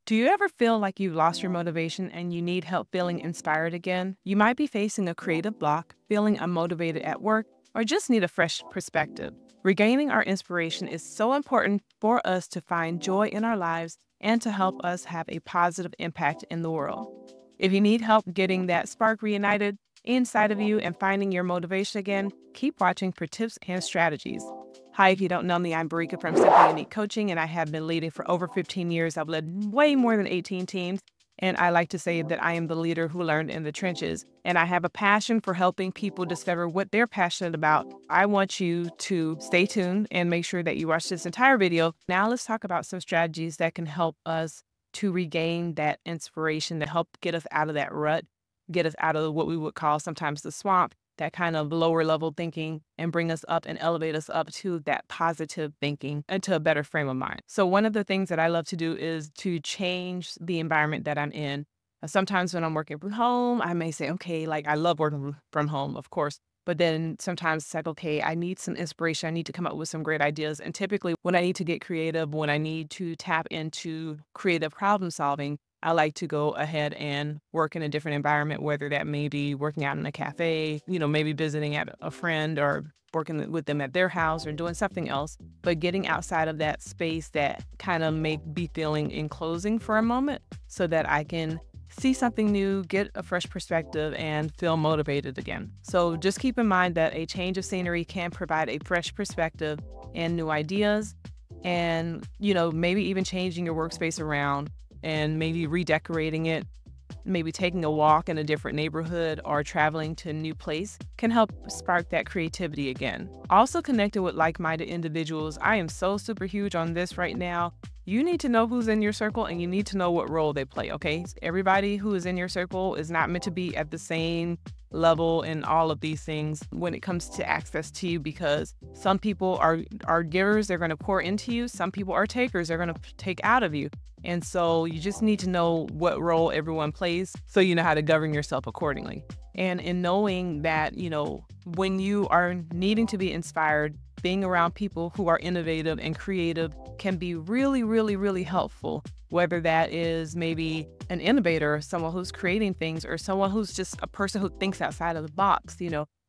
Do you ever feel like you've lost your motivation and you need help feeling inspired again? You might be facing a creative block, feeling unmotivated at work, or just need a fresh perspective. Regaining our inspiration is so important for us to find joy in our lives and to help us have a positive impact in the world. If you need help getting that spark reunited inside of you and finding your motivation again, keep watching for tips and strategies. Hi, if you don't know me, I'm Barika from Simply Unique Coaching, and I have been leading for over 15 years. I've led way more than 18 teams, and I like to say that I am the leader who learned in the trenches. And I have a passion for helping people discover what they're passionate about. I want you to stay tuned and make sure that you watch this entire video. Now let's talk about some strategies that can help us to regain that inspiration, to help get us out of that rut, get us out of what we would call sometimes the swamp, that kind of lower level thinking, and bring us up and elevate us up to that positive thinking and to a better frame of mind. So one of the things that I love to do is to change the environment that I'm in. Sometimes when I'm working from home, I may say, okay, like I love working from home, of course. But then sometimes it's like, okay, I need some inspiration. I need to come up with some great ideas. And typically when I need to get creative, when I need to tap into creative problem solving, I like to go ahead and work in a different environment, whether that may be working out in a cafe, maybe visiting at a friend or working with them at their house or doing something else, but getting outside of that space that kind of may be feeling enclosing for a moment so that I can see something new, get a fresh perspective, and feel motivated again. So just keep in mind that a change of scenery can provide a fresh perspective and new ideas, and, maybe even changing your workspace around and maybe redecorating it, maybe taking a walk in a different neighborhood or traveling to a new place can help spark that creativity again. Also connected with like-minded individuals. I am so super huge on this right now. You need to know who's in your circle and you need to know what role they play, okay? Everybody who is in your circle is not meant to be at the same level in all of these things when it comes to access to you, because some people are givers, they're going to pour into you. Some people are takers, they're going to take out of you. And so you just need to know what role everyone plays so you know how to govern yourself accordingly. And in knowing that, when you are needing to be inspired, being around people who are innovative and creative can be really, really, really helpful. Whether that is maybe an innovator, someone who's creating things, or someone who's just a person who thinks outside of the box,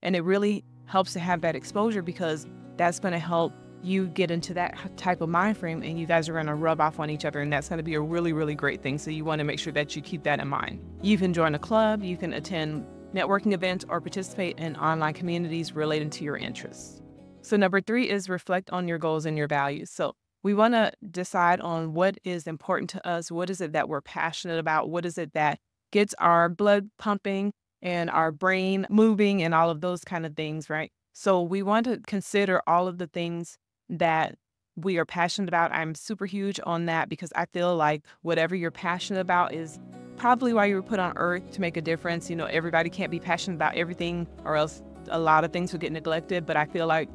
and it really helps to have that exposure, because that's going to help you get into that type of mind frame and you guys are going to rub off on each other, and that's going to be a really, really great thing. So you want to make sure that you keep that in mind. You can join a club, you can attend networking events, or participate in online communities related to your interests. So number 3 is reflect on your goals and your values. So we want to decide on what is important to us. What is it that we're passionate about? What is it that gets our blood pumping and our brain moving and all of those kind of things, right? So we want to consider all of the things that we are passionate about. I'm super huge on that because I feel like whatever you're passionate about is probably why you were put on earth, to make a difference. Everybody can't be passionate about everything, or else a lot of things will get neglected. But I feel like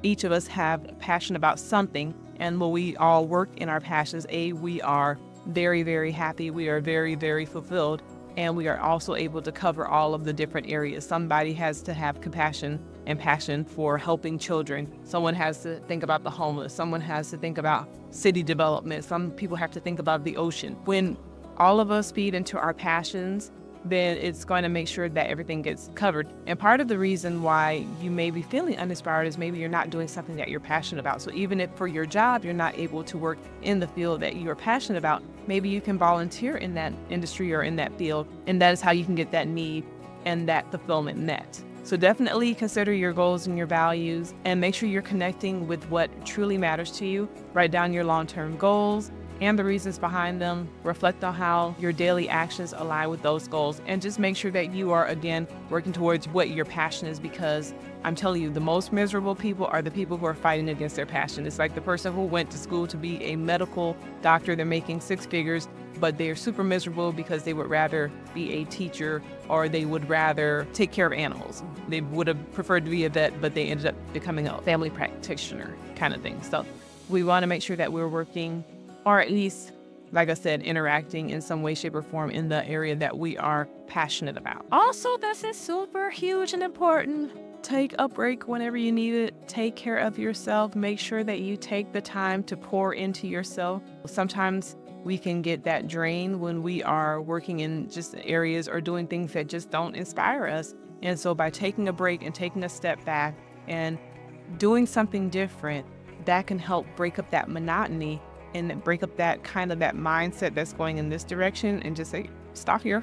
each of us have a passion about something. And when we all work in our passions, we are very, very happy. We are very, very fulfilled. And we are also able to cover all of the different areas. Somebody has to have compassion and passion for helping children. Someone has to think about the homeless. Someone has to think about city development. Some people have to think about the ocean. When all of us feed into our passions, then it's going to make sure that everything gets covered. And part of the reason why you may be feeling uninspired is maybe you're not doing something that you're passionate about. So even if for your job, you're not able to work in the field that you're passionate about, maybe you can volunteer in that industry or in that field. And that is how you can get that need and that fulfillment met. So definitely consider your goals and your values and make sure you're connecting with what truly matters to you. Write down your long-term goals and the reasons behind them. Reflect on how your daily actions align with those goals, and just make sure that you are, again, working towards what your passion is, because I'm telling you, the most miserable people are the people who are fighting against their passion. It's like the person who went to school to be a medical doctor. They're making 6 figures, but they're super miserable because they would rather be a teacher, or they would rather take care of animals. They would have preferred to be a vet, but they ended up becoming a family practitioner kind of thing. So we want to make sure that we're working, or at least, like I said, interacting in some way, shape, or form in the area that we are passionate about. Also, this is super huge and important. Take a break whenever you need it. Take care of yourself. Make sure that you take the time to pour into yourself. Sometimes we can get that drain when we are working in just areas or doing things that just don't inspire us. And so by taking a break and taking a step back and doing something different, that can help break up that monotony and break up that kind of that mindset that's going in this direction and just say, stop here.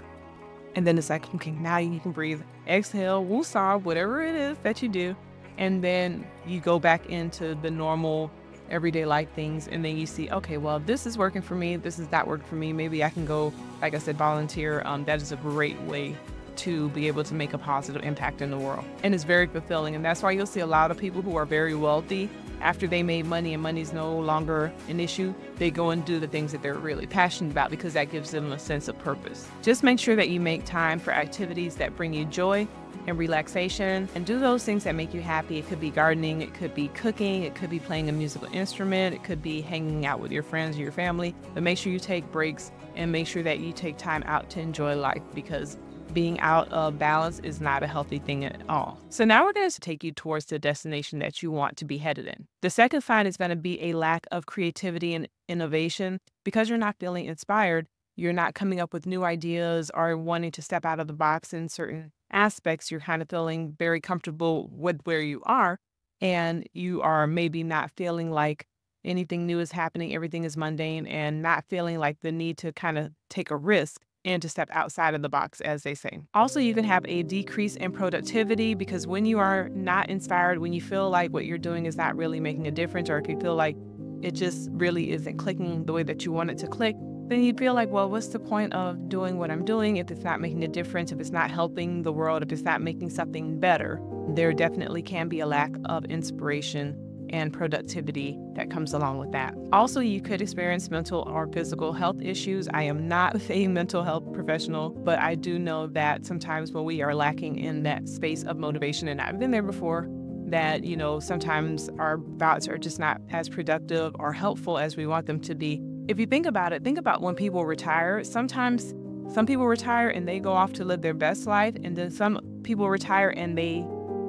And then it's like, okay, now you can breathe, exhale, woosah, whatever it is that you do. And then you go back into the normal everyday life things. And then you see, okay, well, this is working for me. This is not working for me. Maybe I can go, like I said, volunteer. That is a great way to be able to make a positive impact in the world. And it's very fulfilling. And that's why you'll see a lot of people who are very wealthy, after they made money and money's no longer an issue, they go and do the things that they're really passionate about because that gives them a sense of purpose. Just make sure that you make time for activities that bring you joy and relaxation, and do those things that make you happy. It could be gardening, it could be cooking, it could be playing a musical instrument, it could be hanging out with your friends or your family. But make sure you take breaks and make sure that you take time out to enjoy life, because being out of balance is not a healthy thing at all. So now we're going to take you towards the destination that you want to be headed in. The second sign is going to be a lack of creativity and innovation. Because you're not feeling inspired, you're not coming up with new ideas or wanting to step out of the box in certain aspects. You're kind of feeling very comfortable with where you are, and you are maybe not feeling like anything new is happening. Everything is mundane, and not feeling like the need to kind of take a risk and to step outside of the box, as they say. Also, you can have a decrease in productivity, because when you are not inspired, when you feel like what you're doing is not really making a difference, or if you feel like it just really isn't clicking the way that you want it to click, then you feel like, well, what's the point of doing what I'm doing if it's not making a difference, if it's not helping the world, if it's not making something better? There definitely can be a lack of inspiration and productivity that comes along with that. Also, you could experience mental or physical health issues. I am not a mental health professional, but I do know that sometimes when we are lacking in that space of motivation, and I've been there before, that, you know, sometimes our thoughts are just not as productive or helpful as we want them to be. If you think about it, think about when people retire. Sometimes some people retire and they go off to live their best life, and then some people retire and they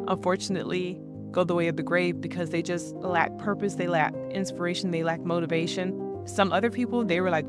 unfortunately go the way of the grave because they just lack purpose, they lack inspiration, they lack motivation. Some other people, they were like,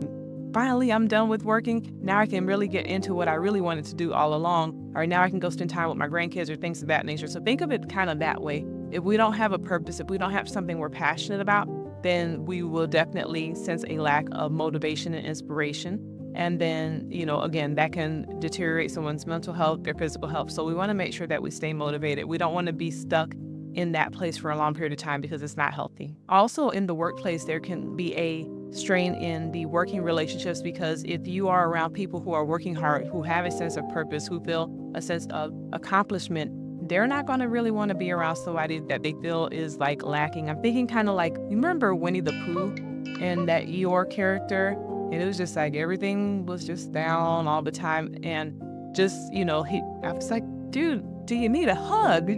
finally, I'm done with working. Now I can really get into what I really wanted to do all along. Or now I can go spend time with my grandkids or things of that nature. So think of it kind of that way. If we don't have a purpose, if we don't have something we're passionate about, then we will definitely sense a lack of motivation and inspiration. And then, you know, again, that can deteriorate someone's mental health, their physical health. So we want to make sure that we stay motivated. We don't want to be stuck in that place for a long period of time, because it's not healthy. Also, in the workplace, there can be a strain in the working relationships, because if you are around people who are working hard, who have a sense of purpose, who feel a sense of accomplishment, they're not going to really want to be around somebody that they feel is like lacking. I'm thinking kind of like, you remember Winnie the Pooh and that Eeyore character? And it was just like everything was just down all the time. And just, you know, I was like, dude, do you need a hug?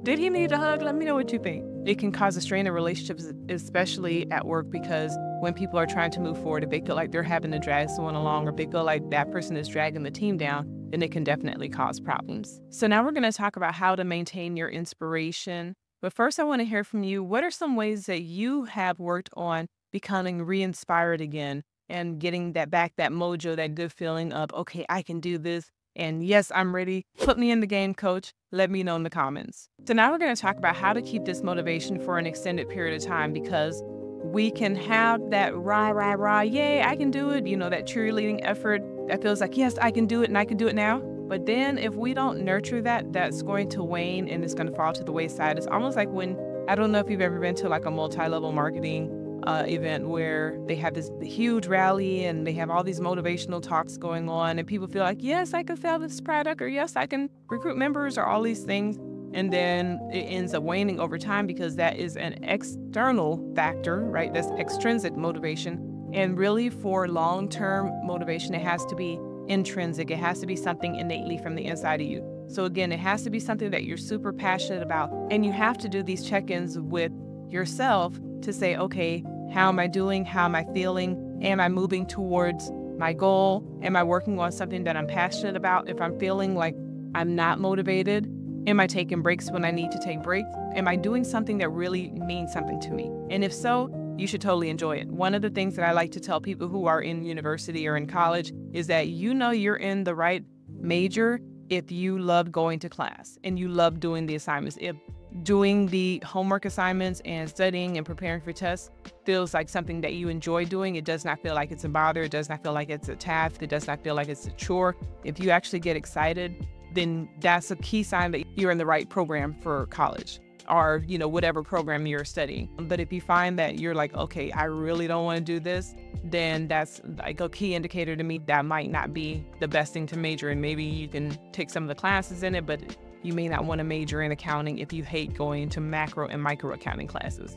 Did he need a hug? Let me know what you think. It can cause a strain in relationships, especially at work, because when people are trying to move forward, if they feel like they're having to drag someone along, or if they feel like that person is dragging the team down, then it can definitely cause problems. So now we're going to talk about how to maintain your inspiration. But first, I want to hear from you. What are some ways that you have worked on becoming re-inspired again and getting that back, that mojo, that good feeling of, okay, I can do this. And yes, I'm ready. Put me in the game, coach. Let me know in the comments. So now we're going to talk about how to keep this motivation for an extended period of time, because we can have that rah, yay, I can do it. You know, that cheerleading effort that feels like, yes, I can do it and I can do it now. But then if we don't nurture that, that's going to wane and it's going to fall to the wayside. It's almost like when, I don't know if you've ever been to like a multi-level marketing event where they have this huge rally and they have all these motivational talks going on, and people feel like, yes, I can sell this product, or yes, I can recruit members, or all these things. And then it ends up waning over time, because that is an external factor, right? That's extrinsic motivation. And really, for long-term motivation, it has to be intrinsic. It has to be something innately from the inside of you. So again, it has to be something that you're super passionate about. And you have to do these check-ins with yourself to say, okay, how am I doing? How am I feeling? Am I moving towards my goal? Am I working on something that I'm passionate about? If I'm feeling like I'm not motivated, am I taking breaks when I need to take breaks? Am I doing something that really means something to me? And if so, you should totally enjoy it. One of the things that I like to tell people who are in university or in college is that you're in the right major if you love going to class and you love doing the assignments. If doing the homework assignments and studying and preparing for tests feels like something that you enjoy doing, it does not feel like it's a bother, it does not feel like it's a task, it does not feel like it's a chore. If you actually get excited, then that's a key sign that you're in the right program for college or, whatever program you're studying. But if you find that you're like, okay, I really don't want to do this, then that's like a key indicator to me that might not be the best thing to major in. Maybe you can take some of the classes in it, but you may not want to major in accounting if you hate going to macro and micro accounting classes.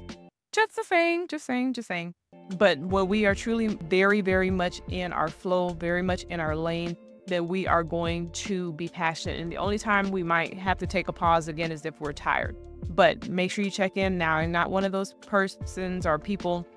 Just saying. But when we are truly very, very much in our flow, very much in our lane, then we are going to be passionate. And the only time we might have to take a pause again is if we're tired. But make sure you check in now. I'm not one of those persons or people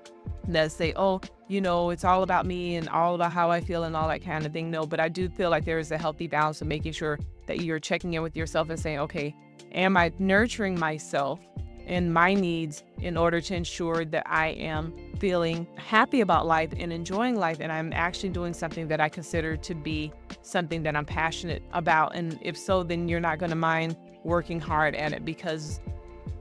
that say, oh, it's all about me and all about how I feel and all that kind of thing. No, but I do feel like there is a healthy balance of making sure that you're checking in with yourself and saying, okay, am I nurturing myself and my needs in order to ensure that I am feeling happy about life and enjoying life, and I'm actually doing something that I consider to be something that I'm passionate about? And if so, then you're not going to mind working hard at it, because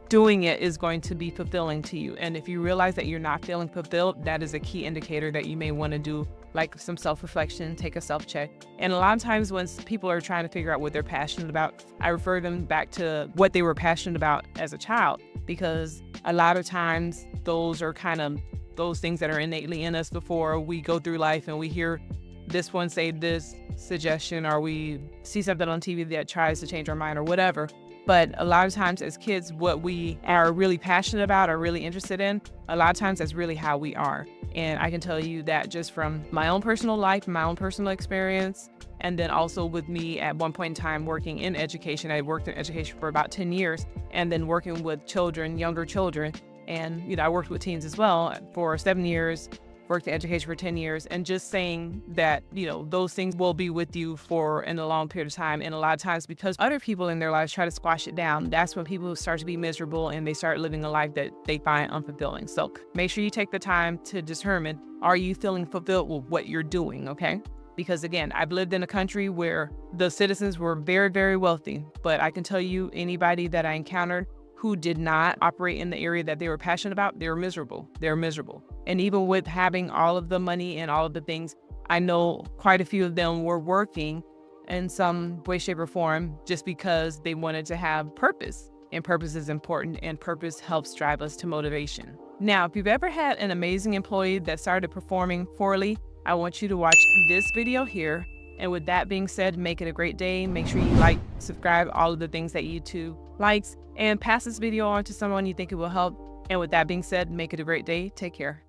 doing it is going to be fulfilling to you. And if you realize that you're not feeling fulfilled, that is a key indicator that you may want to do like some self-reflection, take a self-check. And a lot of times when people are trying to figure out what they're passionate about, I refer them back to what they were passionate about as a child, because a lot of times those are kind of those things that are innately in us before we go through life and we hear this one say this suggestion, or we see something on TV that tries to change our mind or whatever. But a lot of times as kids, what we are really passionate about or really interested in, a lot of times that's really how we are. And I can tell you that just from my own personal life, my own personal experience, and then also with me at one point in time working in education. I worked in education for about 10 years, and then working with children, younger children. And, I worked with teens as well for 7 years, worked in education for 10 years, and just saying that, those things will be with you for in a long period of time. And a lot of times because other people in their lives try to squash it down, that's when people start to be miserable and they start living a life that they find unfulfilling. So make sure you take the time to determine, are you feeling fulfilled with what you're doing, okay? Because again, I've lived in a country where the citizens were very, very wealthy, but I can tell you anybody that I encountered who did not operate in the area that they were passionate about, they were miserable. They're miserable. And even with having all of the money and all of the things, I know quite a few of them were working in some way, shape, or form just because they wanted to have purpose. And purpose is important, and purpose helps drive us to motivation. Now, if you've ever had an amazing employee that started performing poorly, I want you to watch this video here. And with that being said, make it a great day. Make sure you like, subscribe, all of the things that YouTube likes, and pass this video on to someone you think it will help. And with that being said, make it a great day. Take care.